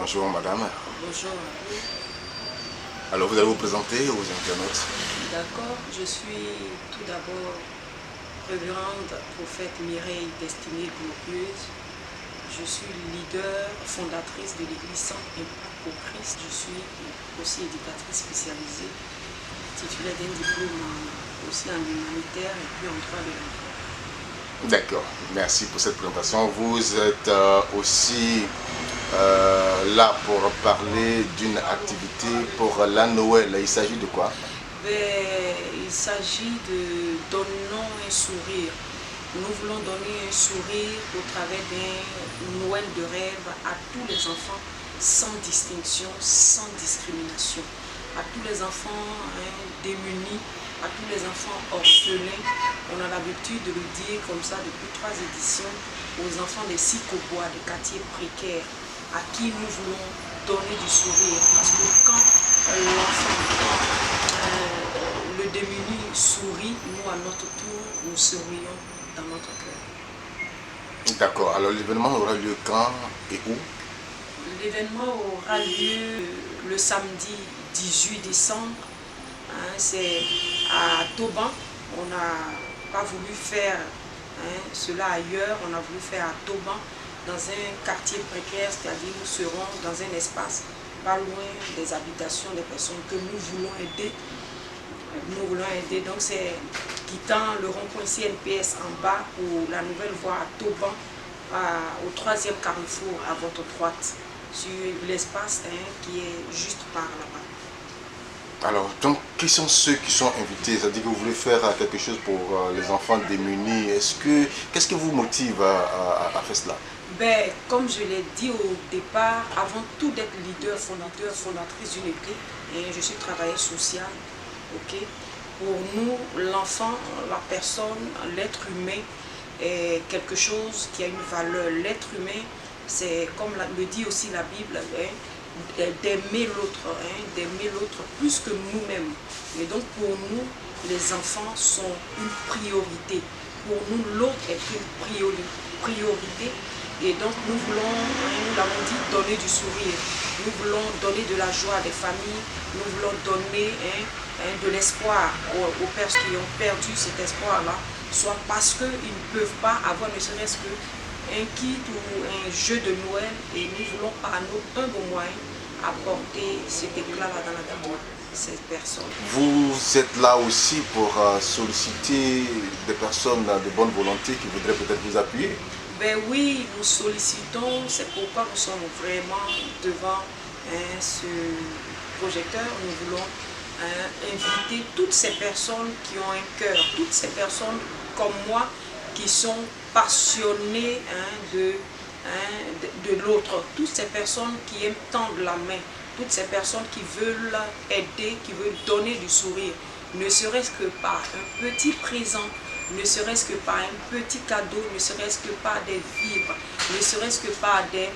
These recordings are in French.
Bonjour madame. Bonjour. Alors vous allez vous présenter aux internautes. D'accord, je suis tout d'abord révérende prophète Mireille Destinée Glorieuse. Je suis leader, fondatrice de l'église Saint Impact pour Christ. Je suis aussi éducatrice spécialisée, titulaire d'un diplôme aussi en humanitaire et puis en droit de l'enfant. D'accord, merci pour cette présentation. Vous êtes aussi là pour parler d'une activité pour la Noël. Il s'agit de quoi? Il s'agit de donnons un sourire. Nous voulons donner un sourire au travers d'un Noël de rêve à tous les enfants sans distinction, sans discrimination. À tous les enfants démunis, à tous les enfants orphelins. On a l'habitude de le dire comme ça depuis 3 éditions aux enfants des Sikobois, des quartiers précaires, à qui nous voulons donner du sourire. Parce que quand l'enfant, le démuni sourit, nous à notre tour, nous sourions dans notre cœur. D'accord, alors l'événement aura lieu quand et où? L'événement aura lieu le samedi 18 décembre. C'est à Toban. On n'a pas voulu faire cela ailleurs. On a voulu faire à Toban, dans un quartier précaire, c'est-à-dire nous serons dans un espace pas loin des habitations des personnes que nous voulons aider. Nous voulons aider, donc c'est quittant le rond-point CNPS en bas pour la nouvelle voie à Toban, au 3e carrefour à votre droite, sur l'espace qui est juste par là-bas. Alors, donc, qui sont ceux qui sont invités? C'est-à-dire que vous voulez faire quelque chose pour les enfants démunis. Qu'est-ce qui vous motive à faire cela? Comme je l'ai dit au départ, avant tout d'être leader, fondatrice d'une église, je suis travailleuse sociale. Pour nous, l'enfant, la personne, l'être humain est quelque chose qui a une valeur. L'être humain, c'est comme le dit aussi la Bible, d'aimer l'autre plus que nous-mêmes. Et donc pour nous, les enfants sont une priorité. Pour nous, l'autre est une priorité. Et donc nous voulons, nous l'avons dit, donner du sourire. Nous voulons donner de la joie à des familles. Nous voulons donner de l'espoir aux personnes qui ont perdu cet espoir-là, soit parce qu'ils ne peuvent pas avoir ne serait-ce qu'un kit ou un jeu de Noël, et nous voulons par nos humbles moyens apporter cet éclat-là dans la vie de ces personnes. Vous êtes là aussi pour solliciter des personnes de bonne volonté qui voudraient peut-être vous appuyer? Oui, nous sollicitons, c'est pourquoi nous sommes vraiment devant ce projecteur. Nous voulons inviter toutes ces personnes qui ont un cœur, toutes ces personnes comme moi qui sont passionnées de l'autre, toutes ces personnes qui aiment tendre la main, toutes ces personnes qui veulent aider, qui veulent donner du sourire, ne serait-ce que par un petit présent, ne serait-ce que par un petit cadeau, ne serait-ce que par des vivres, ne serait-ce que par des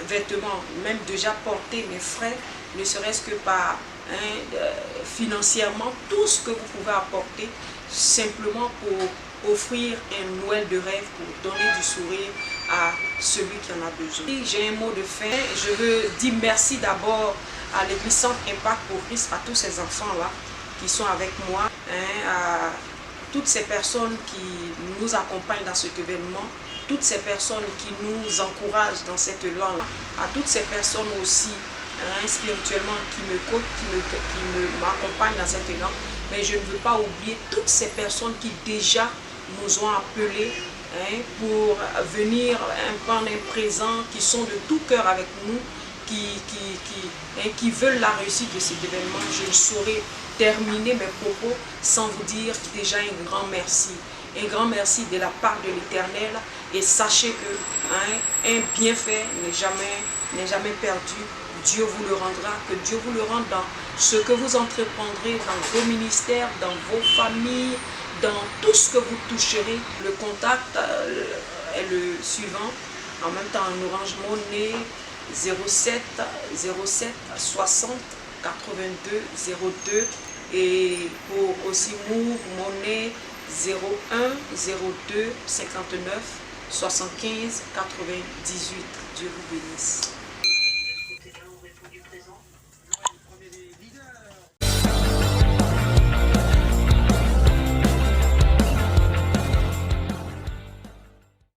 vêtements, même déjà portés mes frères, ne serait-ce que par financièrement, tout ce que vous pouvez apporter, simplement pour offrir un Noël de rêve, pour donner du sourire à celui qui en a besoin. J'ai un mot de fin, je veux dire merci d'abord à l'église Saint Impact pour Christ, à tous ces enfants-là qui sont avec moi, à toutes ces personnes qui nous accompagnent dans cet événement, toutes ces personnes qui nous encouragent dans cette langue, à toutes ces personnes aussi spirituellement qui me coachent, qui m'accompagnent dans cette langue. Mais je ne veux pas oublier toutes ces personnes qui déjà nous ont appelés pour venir prendre un présent, qui sont de tout cœur avec nous, qui veulent la réussite de cet événement. Je ne saurais terminer mes propos sans vous dire déjà un grand merci. Un grand merci de la part de l'Éternel, et sachez que un bienfait n'est jamais perdu. Dieu vous le rendra, que Dieu vous le rende dans ce que vous entreprendrez, dans vos ministères, dans vos familles, dans tout ce que vous toucherez. Le contact est le suivant, en même temps en Orange Money 07 60 82 02, et pour aussi Move Money 01 02 59 75 98. Dieu vous bénisse.